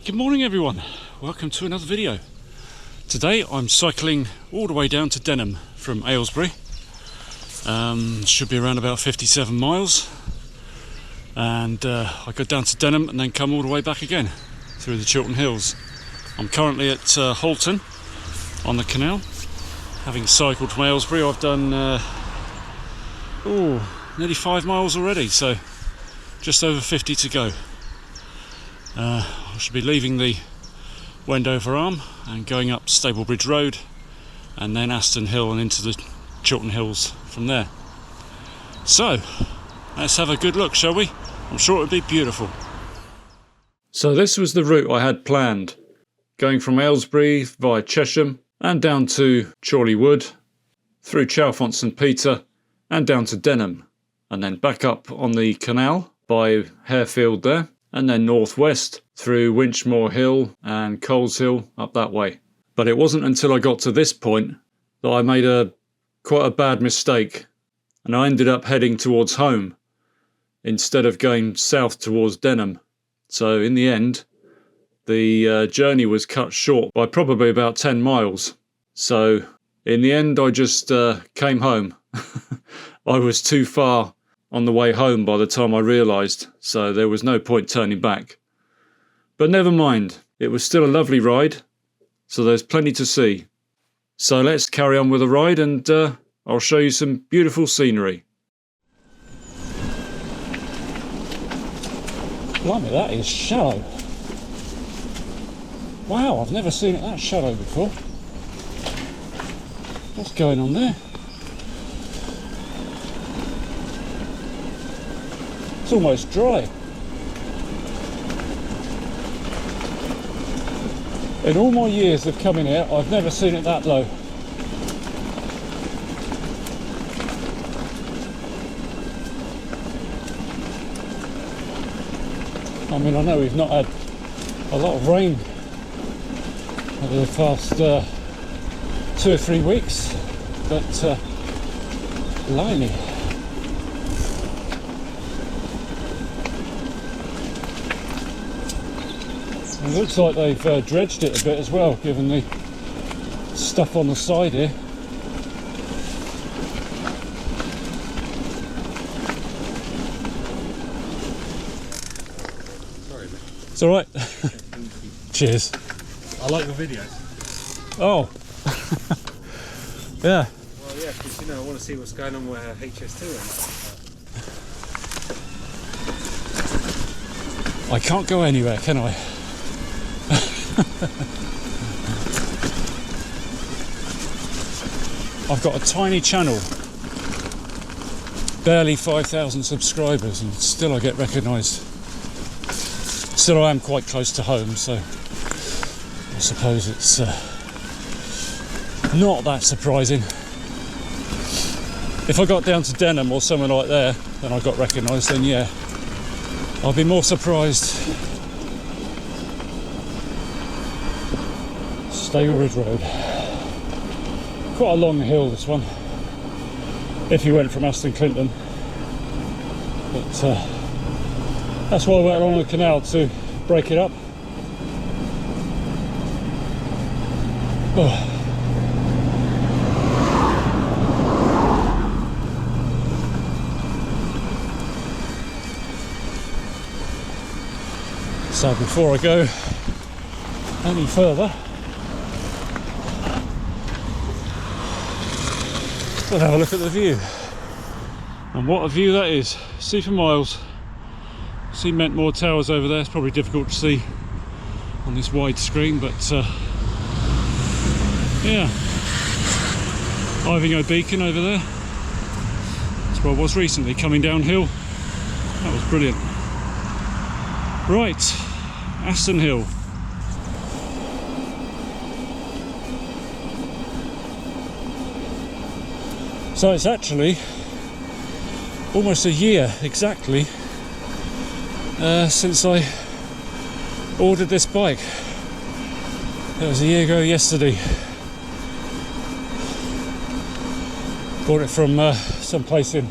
Good morning everyone, welcome to another video. Today I'm cycling all the way down to Denham from Aylesbury. Should be around about 57 miles, and I go down to Denham and then come all the way back again through the Chiltern Hills. I'm currently at Chilterns on the Canal. Having cycled from Aylesbury, I've done nearly 5 miles already, so just over 50 to go. I should be leaving the Wendover Arm and going up Stablebridge Road and then Aston Hill and into the Chiltern Hills from there. So let's have a good look, shall we? I'm sure it'll be beautiful. So this was the route I had planned, going from Aylesbury via Chesham and down to Chorleywood, through Chalfont St Peter and down to Denham, and then back up on the Canal by Harefield there, and then northwest through Winchmore Hill and Coles Hill up that way. But it wasn't until I got to this point that I made quite a bad mistake, and I ended up heading towards home instead of going south towards Denham. So in the end, the journey was cut short by probably about 10 miles. So in the end, I just came home. I was too far on the way home by the time I realised, so there was no point turning back. But never mind, it was still a lovely ride, so there's plenty to see. So let's carry on with the ride, and I'll show you some beautiful scenery. Blimey, that is shallow. Wow, I've never seen it that shallow before. What's going on there? It's almost dry. In all my years of coming here, I've never seen it that low. I mean, I know we've not had a lot of rain over the past 2 or 3 weeks, but blimey. It looks like they've dredged it a bit as well, given the stuff on the side here. Sorry, mate. It's alright. Cheers. I like your videos. Oh. Yeah. Well, yeah, because, you know, I want to see what's going on with HS2 and that. I can't go anywhere, can I? I've got a tiny channel, barely 5,000 subscribers, and still I get recognised. Still I am quite close to home, so I suppose it's not that surprising. If I got down to Denham or somewhere like there and I got recognised, then yeah, I'll be more surprised. Stablebridge Road. Quite a long hill, this one, if you went from Aston Clinton. But that's why I went along the canal, to break it up. Oh. So before I go any further, we'll have a look at the view. And what a view that is. See for miles. See Mentmore Towers over there. It's probably difficult to see on this wide screen, but yeah. Ivinghoe Beacon over there. That's where I was recently, coming downhill. That was brilliant. Right, Aston Hill. So it's actually almost a year exactly since I ordered this bike. It was a year ago yesterday. Bought it from some place in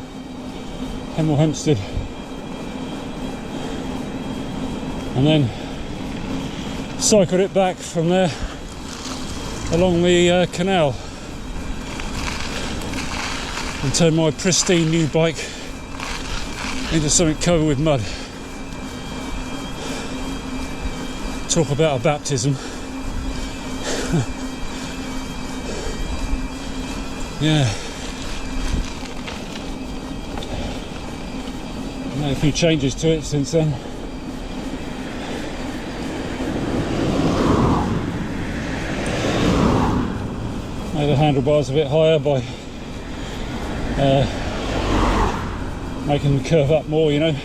Hemel Hempstead, and then cycled it back from there along the canal and turned my pristine new bike into something covered with mud. Talk about a baptism. Yeah. Made a few changes to it since then. Made the handlebars a bit higher by making them curve up more, you know.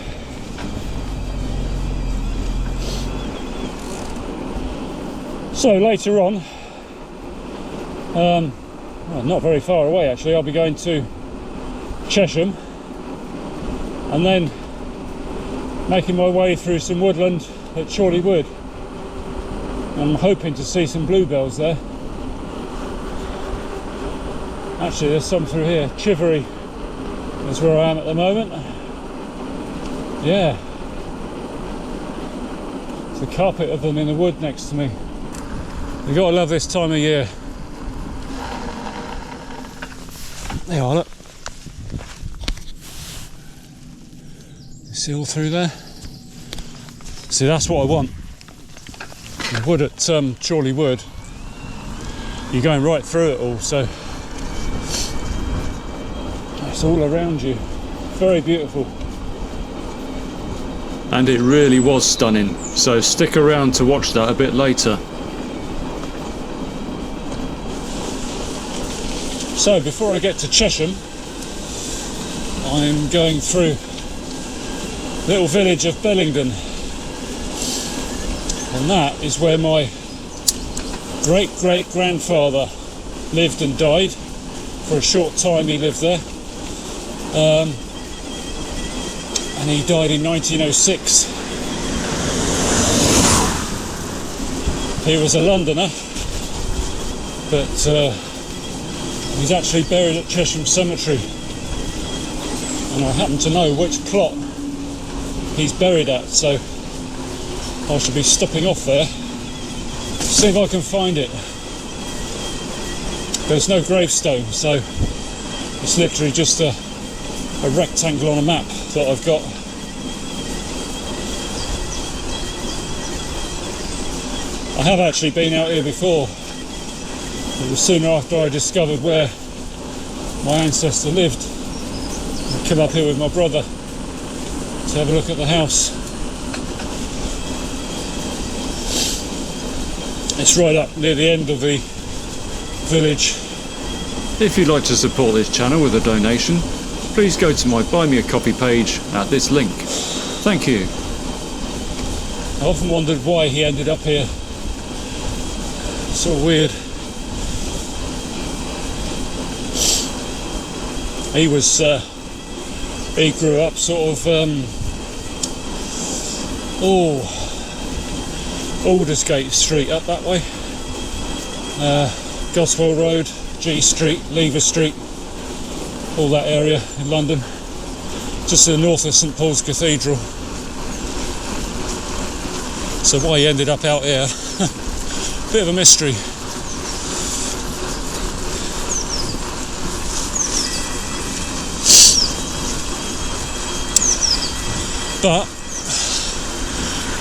So later on, well, not very far away actually, I'll be going to Chesham and then making my way through some woodland at Chorleywood. I'm hoping to see some bluebells there. Actually, there's some through here. Chivery is where I am at the moment. Yeah. There's a carpet of them in the wood next to me. You've got to love this time of year. There you are, look. You see all through there? See, that's what I want. The wood at Chorleywood, you're going right through it all, so it's all around you. Very beautiful. And it really was stunning, so stick around to watch that a bit later. So before I get to Chesham, I'm going through the little village of Bellingdon, and that is where my great-great-grandfather lived and died. For a short time he lived there, and he died in 1906. He was a Londoner, but he's actually buried at Chesham Cemetery, and I happen to know which plot he's buried at, so I should be stopping off there, see if I can find it. There's no gravestone, so it's literally just a rectangle on a map that I've got. I have actually been out here before. It was soon after I discovered where my ancestor lived. I came up here with my brother to have a look at the house. It's right up near the end of the village. If you'd like to support this channel with a donation, please go to my Buy Me a Coffee page at this link. Thank you. I often wondered why he ended up here. It's so weird. He grew up sort of Aldersgate Street up that way, Goswell Road, G Street, Lever Street, all that area in London, just to the north of St Paul's Cathedral. So why he ended up out here, bit of a mystery. But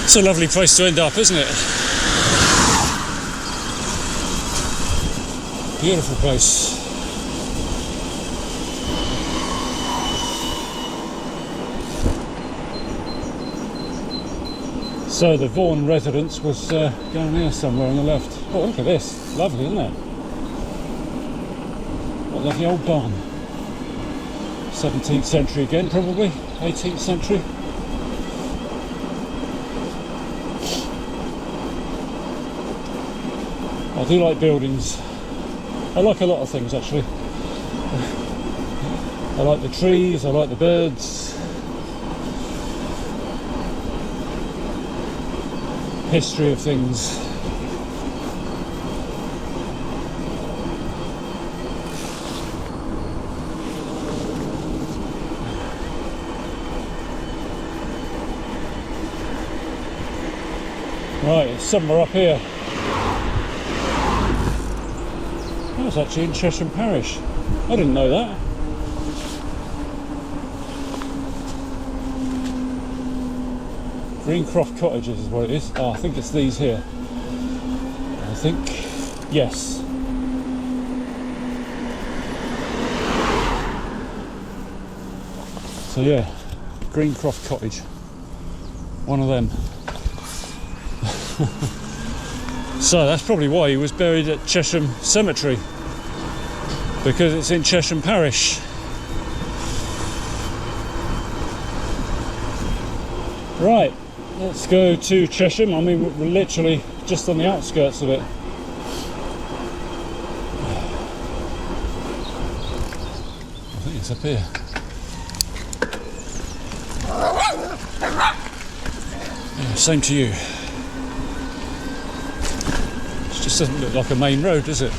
it's a lovely place to end up, isn't it? Beautiful place. So the Vaughan residence was down there somewhere on the left. Oh, look at this. Lovely, isn't it? What a lovely old barn. 17th century again, probably. 18th century. I do like buildings. I like a lot of things actually. I like the trees, I like the birds. History of things. Right, it's somewhere up here. That was actually in Chesham Parish. I didn't know that. Greencroft Cottages is what it is. Oh, I think it's these here. I think, yes. So yeah, Greencroft Cottage. One of them. So that's probably why he was buried at Chesham Cemetery, because it's in Chesham Parish. Right, let's go to Chesham. I mean, we're literally just on the outskirts of it. I think it's up here. Yeah, same to you. It just doesn't look like a main road, does it?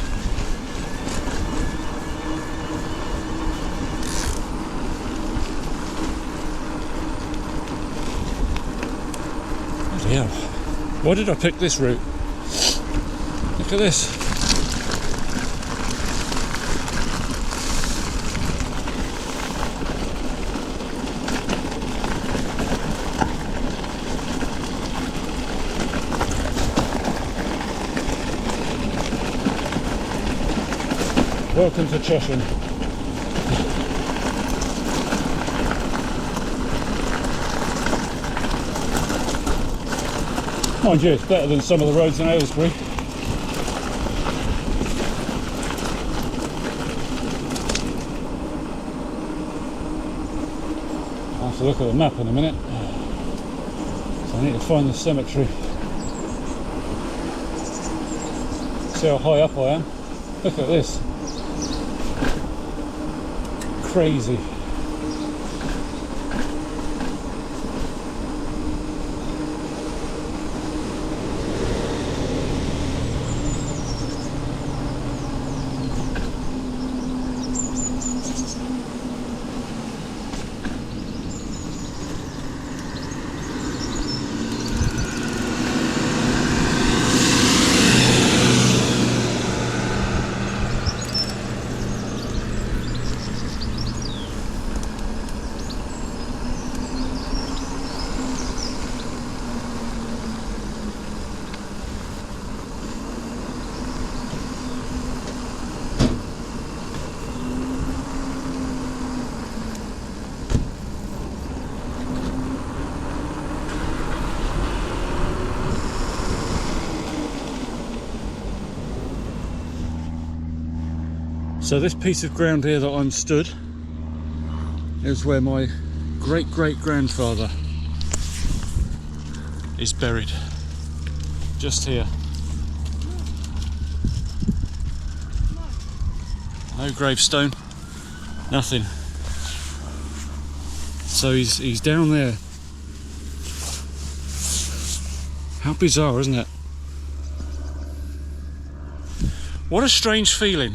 Bloody hell. Why did I pick this route? Look at this. Welcome to Chesham. Mind you, it's better than some of the roads in Aylesbury. I'll have to look at the map in a minute. So I need to find the cemetery. See how high up I am. Look at this. Crazy. So this piece of ground here that I'm stood is where my great-great-grandfather is buried. Just here. No gravestone, nothing. So he's down there. How bizarre, isn't it? What a strange feeling.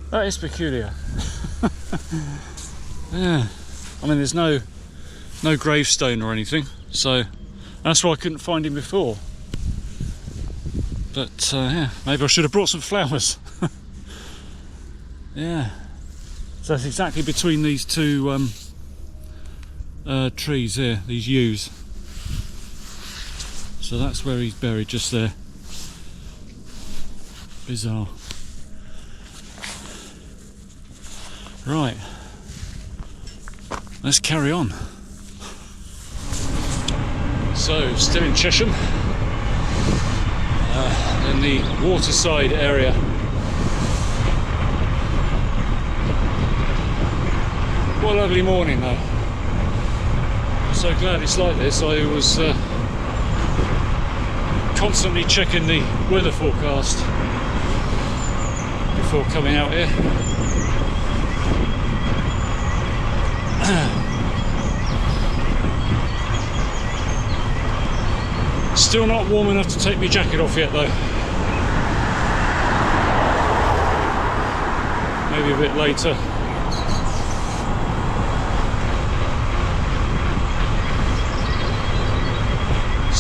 That is peculiar. Yeah, I mean, there's no gravestone or anything, so that's why I couldn't find him before. But yeah, maybe I should have brought some flowers. Yeah, so it's exactly between these two trees here, these yews. So that's where he's buried, just there. Bizarre. Right, let's carry on. So, still in Chesham, in the waterside area. What a lovely morning though. I'm so glad it's like this. I was constantly checking the weather forecast before coming out here. Still not warm enough to take my jacket off yet though. Maybe a bit later.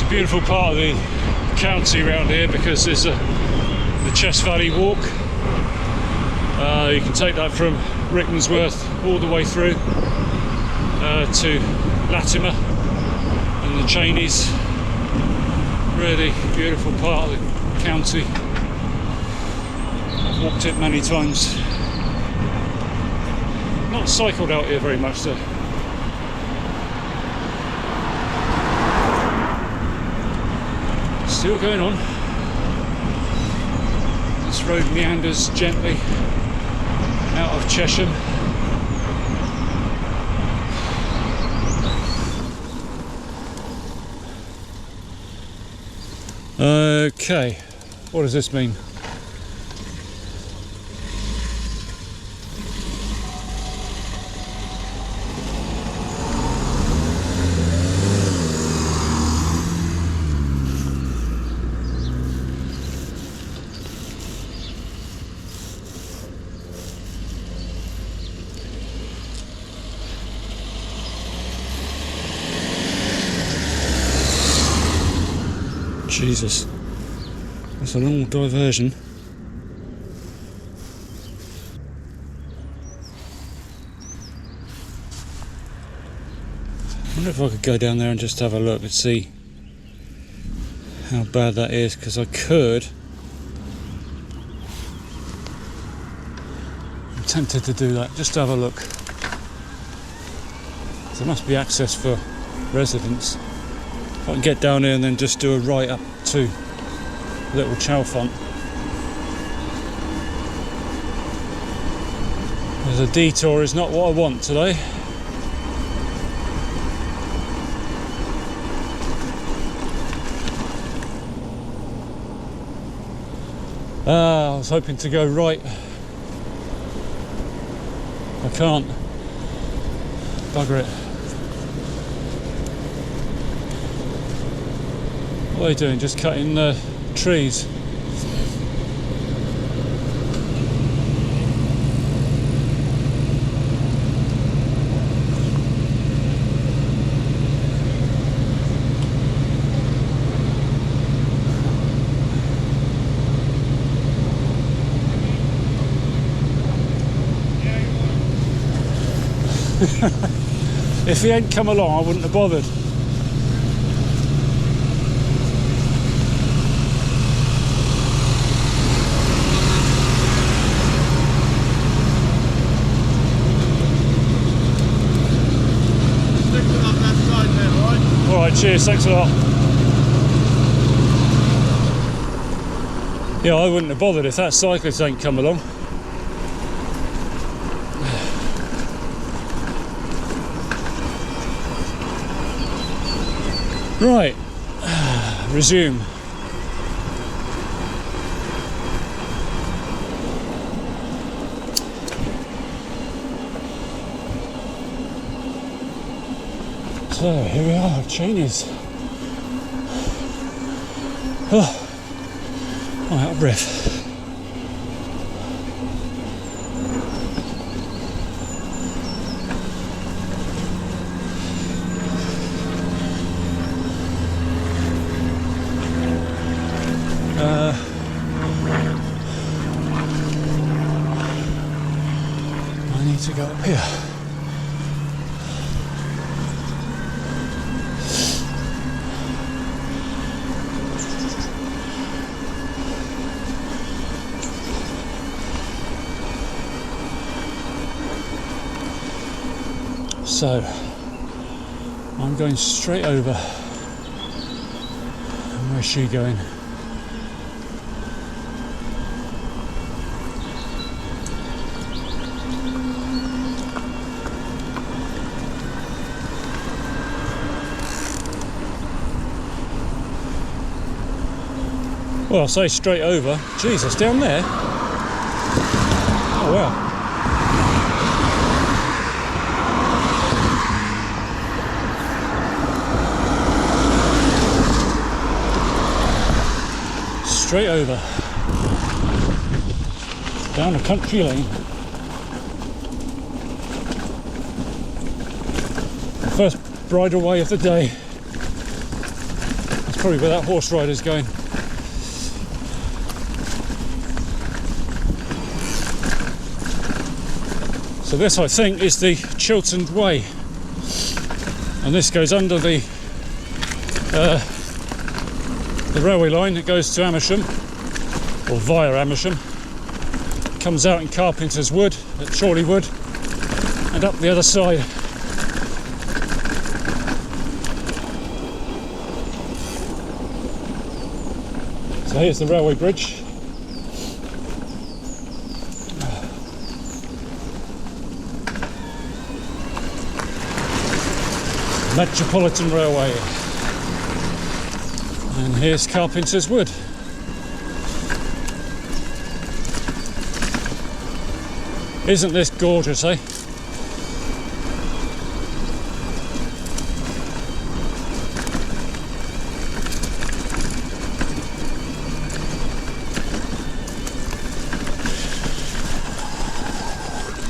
a beautiful part of the county around here because there's the Chess Valley Walk. You can take that from Rickmansworth all the way through to Latimer and the Cheneys. Really beautiful part of the county. I've walked it many times. Not cycled out here very much though. Still going on. This road meanders gently out of Chesham. Okay, what does this mean? Jesus, that's a long diversion. I wonder if I could go down there and just have a look and see how bad that is, because I could. I'm tempted to do that, just to have a look. There must be access for residents. I can get down here and then just do a right up to Little Chalfont. There's a detour is not what I want today. I was hoping to go right. I can't. Bugger it. What are they doing? Just cutting trees. If he hadn't come along, I wouldn't have bothered. Cheers, thanks a lot. Yeah, I wouldn't have bothered if that cyclist ain't come along. Right, resume. So here we are, Cheneys. Oh, I'm out of breath. I need to go up here. So, I'm going straight over. And where's she going? Well, I'll say straight over. Jesus, down there? Oh wow. Straight over, down a country lane. First bridleway of the day. It's probably where that horse rider's going. So this, I think, is the Chilterns Way, and this goes under the railway line that goes to Amersham, or via Amersham, comes out in Carpenter's Wood at Chorleywood and up the other side. So here's the railway bridge. Metropolitan Railway. And here's Carpenter's Wood. Isn't this gorgeous, eh?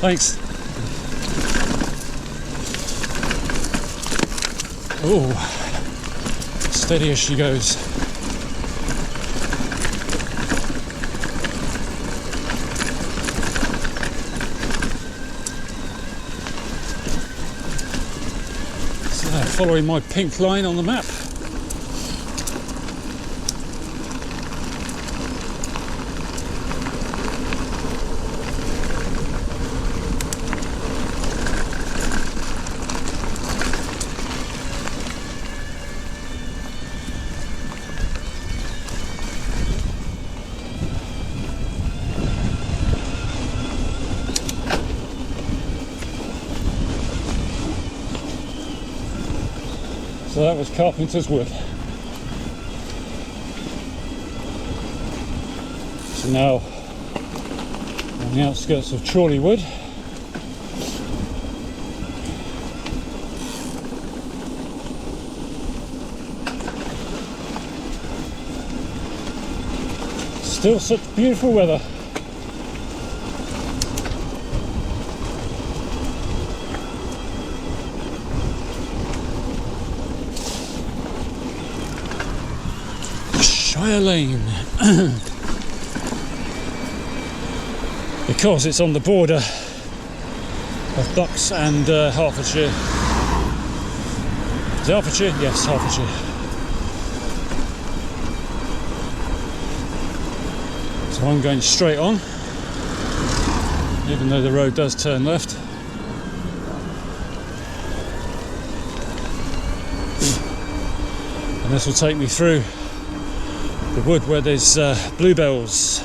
Thanks. Oh, steady as she goes. So following my pink line on the map. So that was Carpenter's Wood. So now on the outskirts of Chorleywood. Still such beautiful weather. Lane. Because it's on the border of Bucks and Hertfordshire. Is it Hertfordshire? Yes, Hertfordshire. So I'm going straight on, even though the road does turn left. And this will take me through the wood where there's bluebells.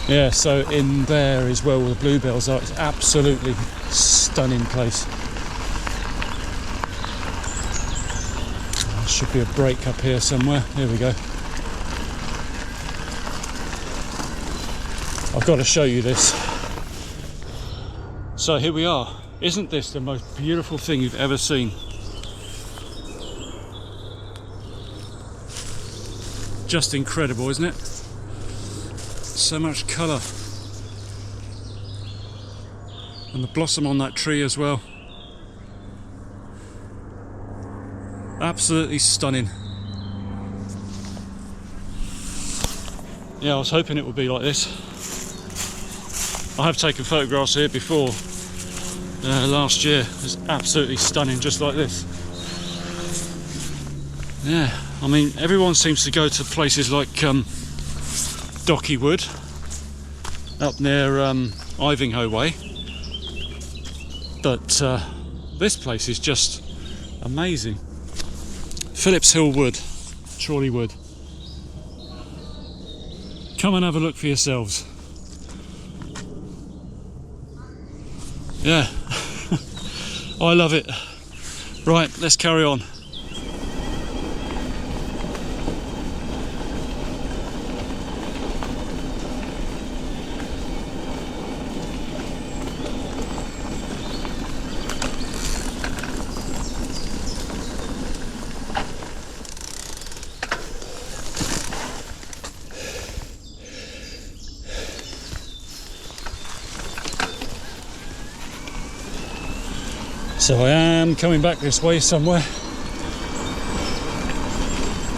Yeah, so in there is where all the bluebells are. It's absolutely stunning place. There should be a break up here somewhere. Here we go. I've got to show you this. So here we are. Isn't this the most beautiful thing you've ever seen? Just incredible, isn't it? So much colour. And the blossom on that tree as well. Absolutely stunning. Yeah, I was hoping it would be like this. I have taken photographs here before. Last year. It was absolutely stunning, just like this. Yeah. I mean, everyone seems to go to places like Dockywood, up near Ivinghoe Way, but this place is just amazing. Phillips Hill Wood, Chorleywood. Come and have a look for yourselves. Yeah, I love it. Right, let's carry on. So I am coming back this way somewhere.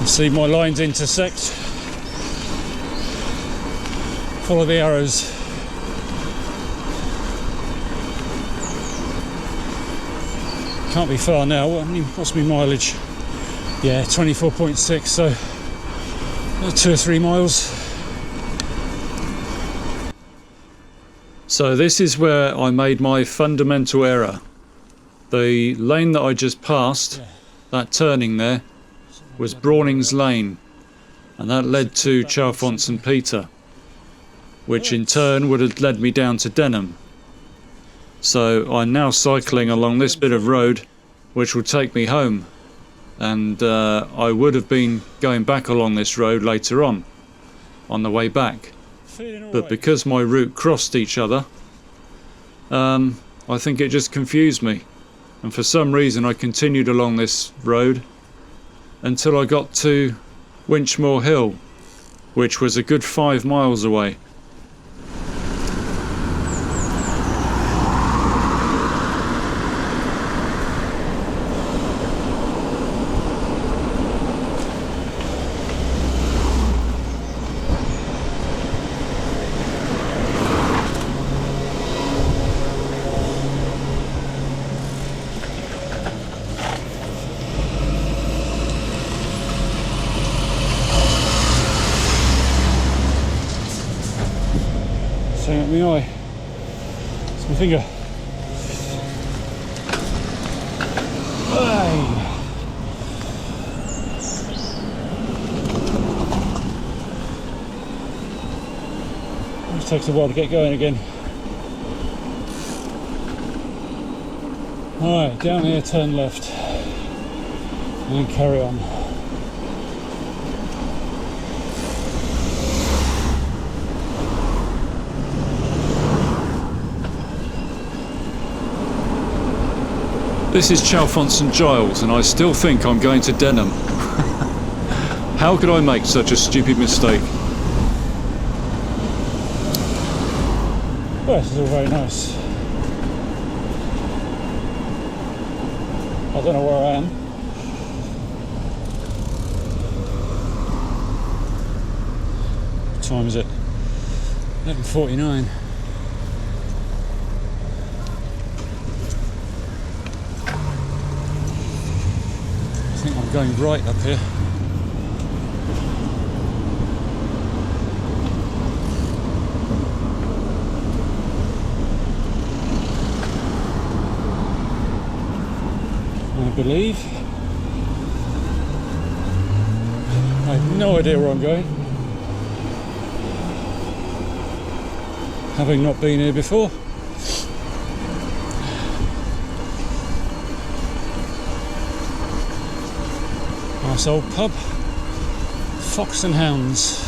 You see my lines intersect. Follow the arrows. Can't be far now. What's my mileage? Yeah, 24.6, so 2 or 3 miles. So this is where I made my fundamental error. The lane that I just passed, that turning there, was Browning's Lane, and that led to Chalfont St Peter, which in turn would have led me down to Denham. So I'm now cycling along this bit of road which will take me home, and I would have been going back along this road later on the way back, but because my route crossed each other, I think it just confused me, and for some reason I continued along this road until I got to Winchmore Hill, which was a good 5 miles away. Hang up my eye. It's my finger. Hey. It takes a while to get going again. Alright, down here, turn left. And then carry on. This is Chalfont St Giles, and I still think I'm going to Denham. How could I make such a stupid mistake? Well, this is all very nice. I don't know where I am. What time is it? 11:49. I think I'm going right up here. I believe. I have no idea where I'm going, having not been here before. Nice old pub, Fox and Hounds.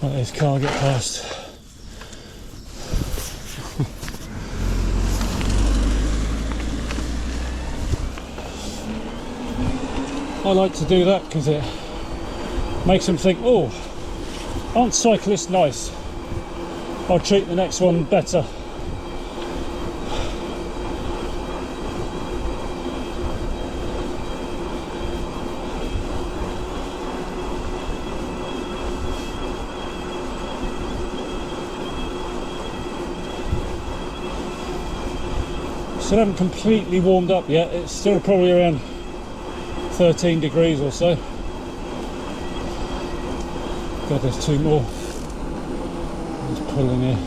Let this car get past. I like to do that because it makes them think, oh, aren't cyclists nice? I'll treat the next one better. Still haven't completely warmed up yet. It's still probably around 13 degrees or so. God, there's two more. Just pull in here.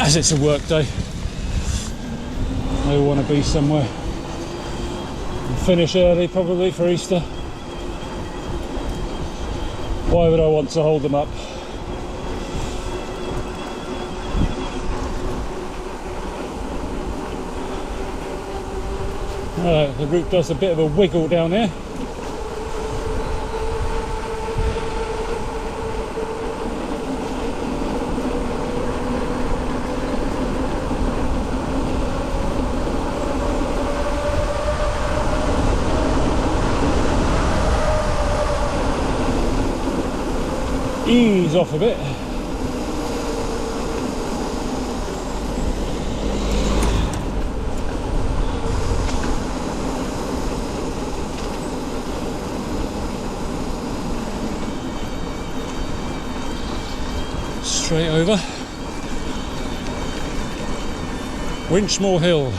As it's a work day, I want to be somewhere and finish early, probably for Easter. Why would I want to hold them up? The route does a bit of a wiggle down here. Ease off a bit. Straight over. Winchmore Hill.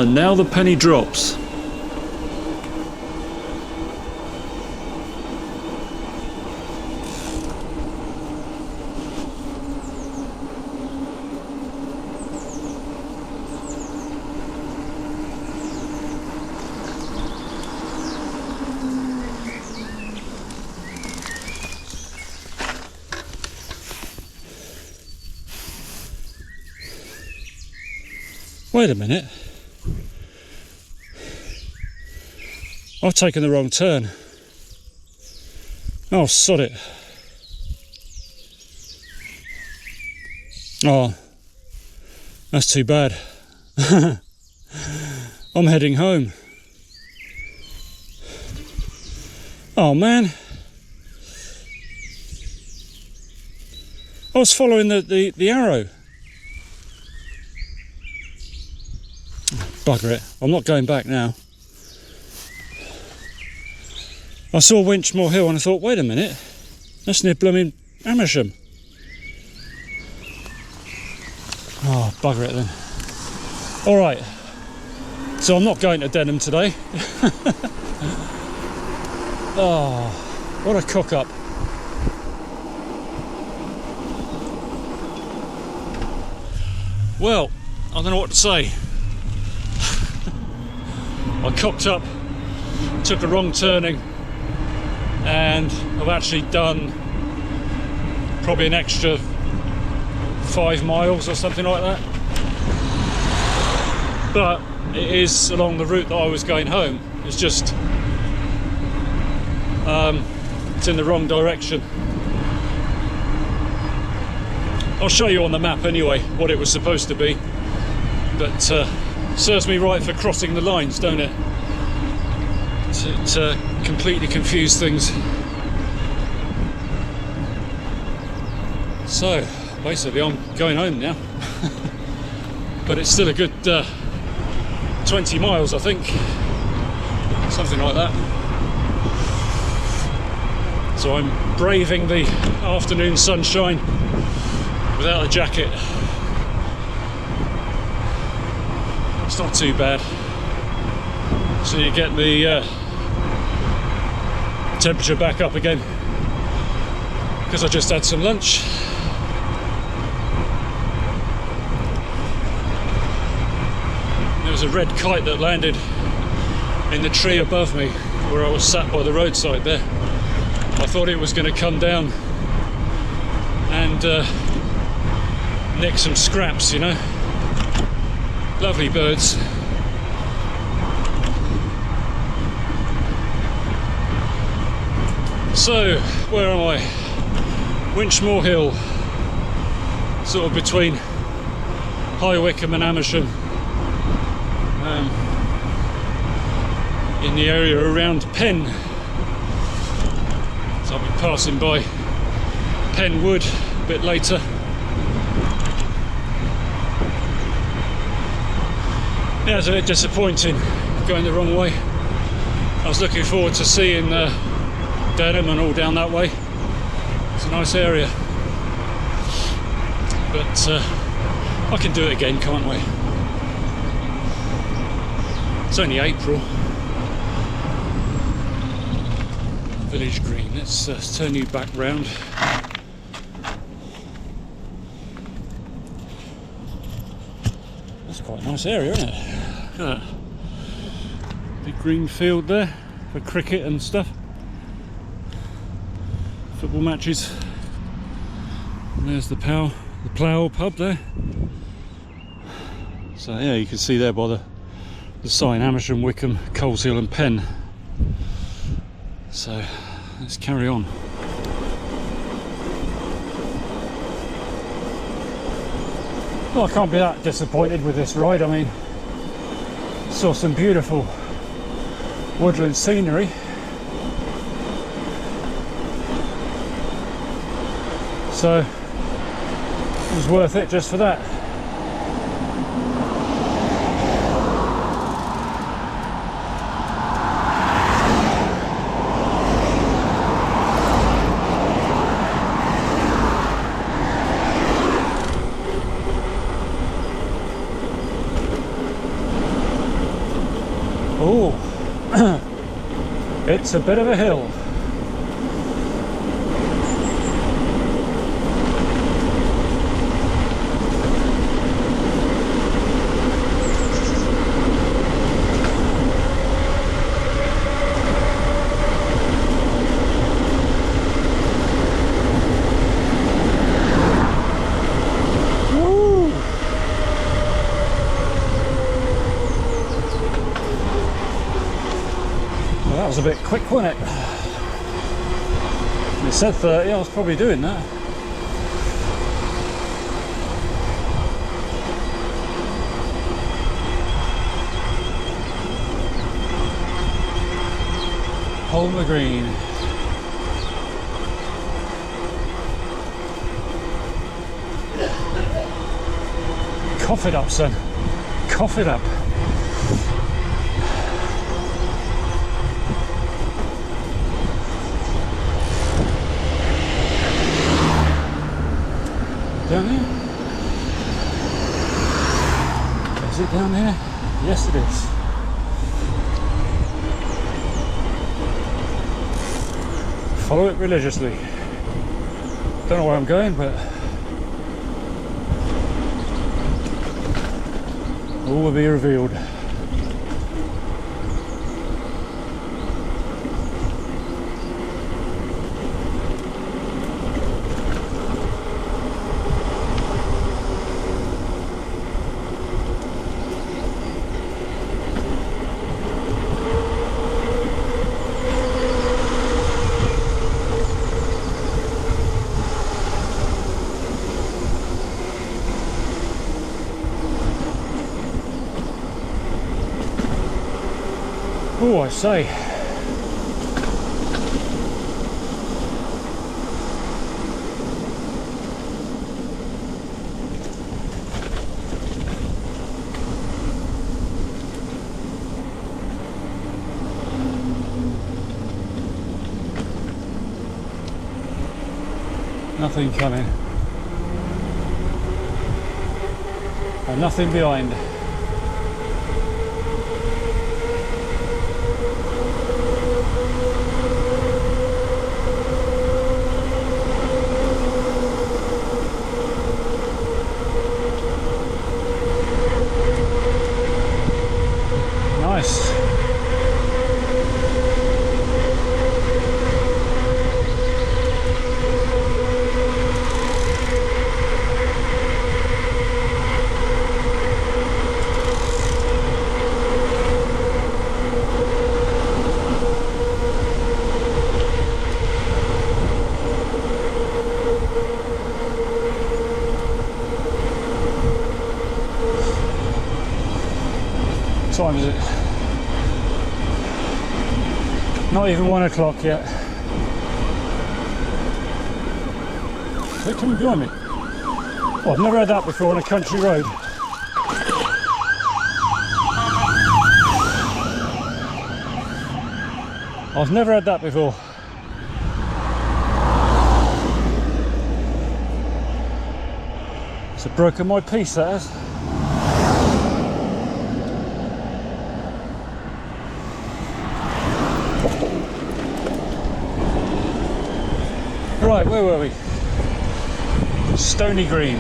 And now the penny drops. Wait a minute. I've taken the wrong turn. Oh, sod it. Oh, that's too bad. I'm heading home. Oh man. I was following the arrow. Bugger it, I'm not going back now. I saw Winchmore Hill and I thought, wait a minute, that's near blooming Amersham. Oh, bugger it then. Alright, so I'm not going to Denham today. Oh, what a cock up. Well, I don't know what to say. I cocked up, took a wrong turning, and I've actually done probably an extra 5 miles or something like that. But it is along the route that I was going home. It's just it's in the wrong direction. I'll show you on the map anyway what it was supposed to be, but serves me right for crossing the lines, don't it? To completely confuse things. So basically I'm going home now. But it's still a good 20 miles, I think, something like that. So I'm braving the afternoon sunshine without a jacket. It's not too bad. So you get the temperature back up again, because I just had some lunch. There was a red kite that landed in the tree above me where I was sat by the roadside there. I thought it was going to come down and nick some scraps, you know. Lovely birds. So, where am I? Winchmore Hill, sort of between High Wycombe and Amersham, in the area around Penn. So I'll be passing by Penn Wood a bit later. Yeah, it's a bit disappointing going the wrong way. I was looking forward to seeing Denham and all down that way. It's a nice area, but I can do it again, can't we? It's only April. Village Green. Let's turn you back round. That's quite a nice area, isn't it? Look at that. Big green field there for cricket and stuff. Football matches. And there's the Plough pub there. So yeah, you can see there by the sign, Amersham, Wickham, Coleshill and Penn. So let's carry on. Well, I can't be that disappointed with this ride. I mean, saw some beautiful woodland scenery. So it was worth it just for that. Oh, it's a bit of a hill. That was a bit quick, wasn't it? It said 30, I was probably doing that. Holmer Green. Cough it up, son. Cough it up. Down here? Is it down here? Yes, it is. Follow it religiously. Don't know where I'm going, but all will be revealed. Oh, I say. Nothing coming. And nothing behind. Nice. What time is it? Not even 1 o'clock yet. They're coming behind me. Oh, I've never had that before on a country road. I've never had that before. It's broken my piece, that has. Right, where were we? Stony Green.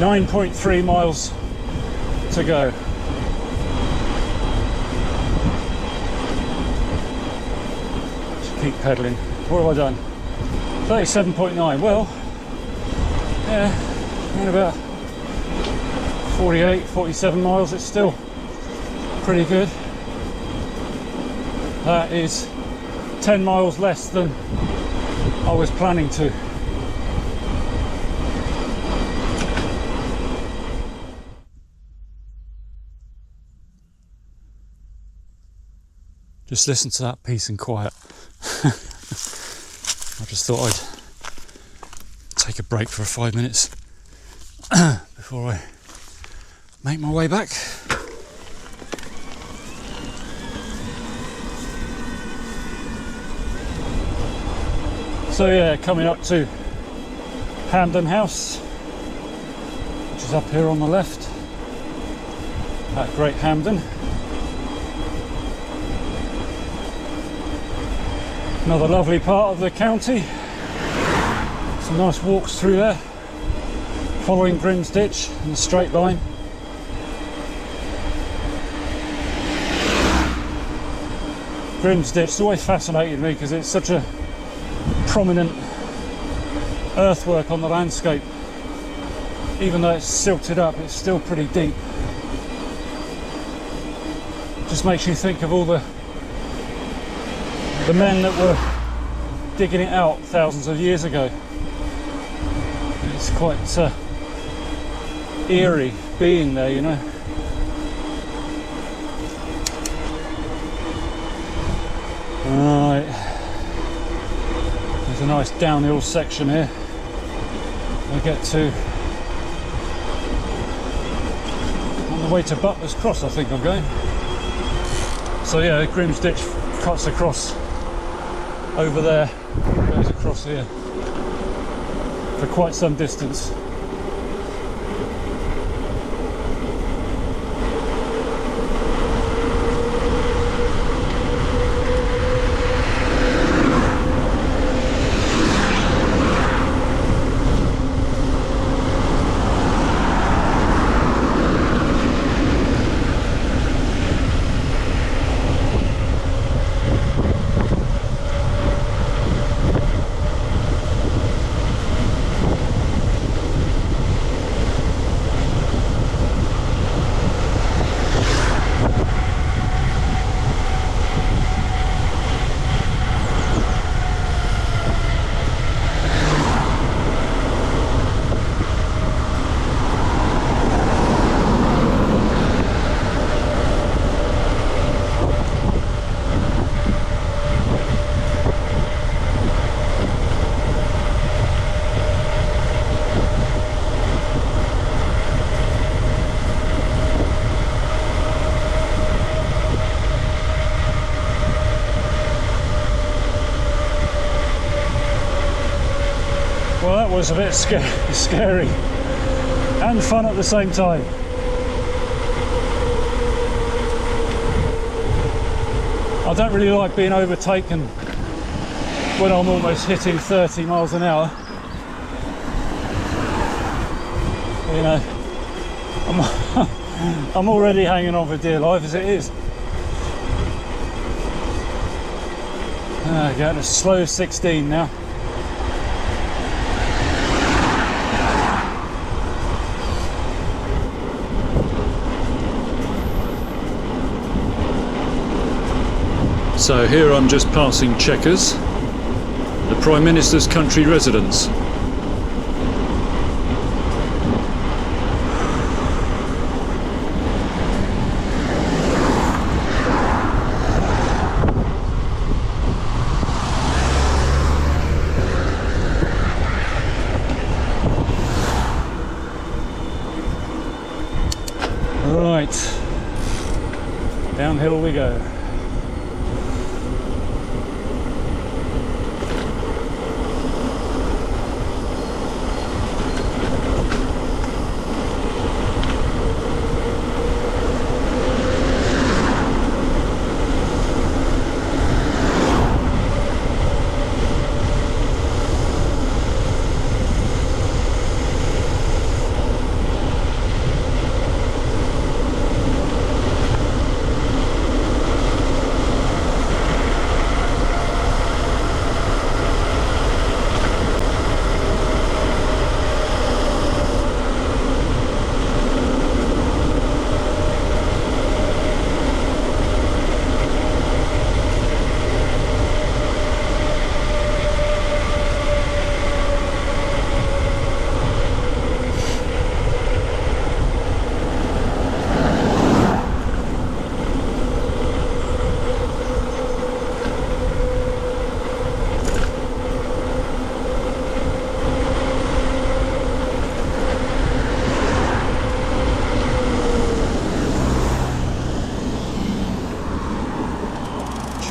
9.3 miles to go. keep pedalling. What have I done? 37.9. Well, yeah, in about 48, 47 miles. It's still pretty good. That is 10 miles less than I was planning to. Just listen to that peace and quiet. I just thought I'd take a break for 5 minutes before I make my way back. So yeah, coming up to Hamden House, which is up here on the left, at Great Hamden. Another lovely part of the county. Some nice walks through there, following Grimsditch in a straight line. Grimsditch has always fascinated me because it's such a prominent earthwork on the landscape. Even though it's silted up, it's still pretty deep. It just makes you think of all the men that were digging it out thousands of years ago. It's quite eerie being there, you know. Right, there's a nice downhill section here. I get to on the way to Butler's Cross, I think I'm going. So yeah, Grimsditch cuts across over there, goes across here for quite some distance. Well, that was a bit scary and fun at the same time. I don't really like being overtaken when I'm almost hitting 30 miles an hour. You know, I'm already hanging on for dear life as it is. Going to slow 16 now. So here I'm just passing Chequers, the Prime Minister's country residence. Right, downhill we go.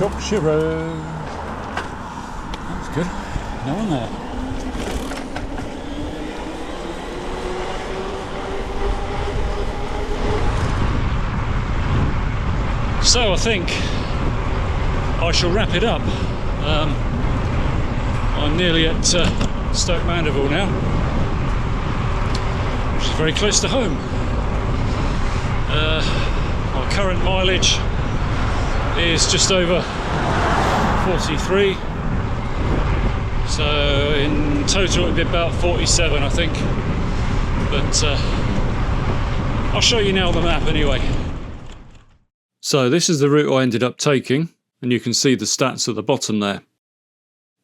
Shropshire Road. That's good. No one there. So I think I shall wrap it up. I'm nearly at Stoke Mandeville now, which is very close to home. Our current mileage is just over 43, so in total it'd be about 47, I think, but I'll show you now on the map anyway. So this is the route I ended up taking, and you can see the stats at the bottom there.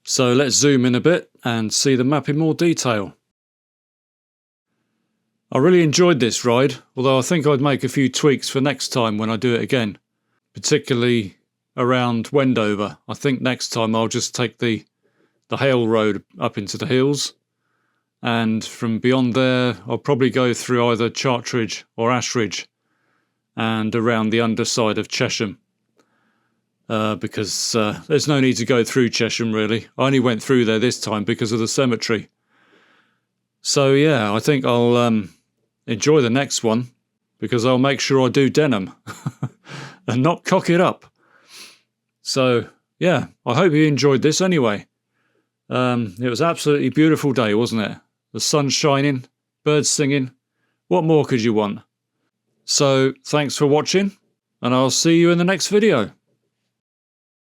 So let's zoom in a bit and see the map in more detail. I really enjoyed this ride, although I think I'd make a few tweaks for next time when I do it again, particularly around Wendover. I think next time I'll just take the Hale Road up into the hills, and from beyond there I'll probably go through either Chartridge or Ashridge and around the underside of Chesham, because there's no need to go through Chesham really. I only went through there this time because of the cemetery. So yeah, I think I'll enjoy the next one, because I'll make sure I do Denham and not cock it up. So yeah, I hope you enjoyed this anyway. It was an absolutely beautiful day, wasn't it? The sun's shining, birds singing. What more could you want? So thanks for watching, and I'll see you in the next video.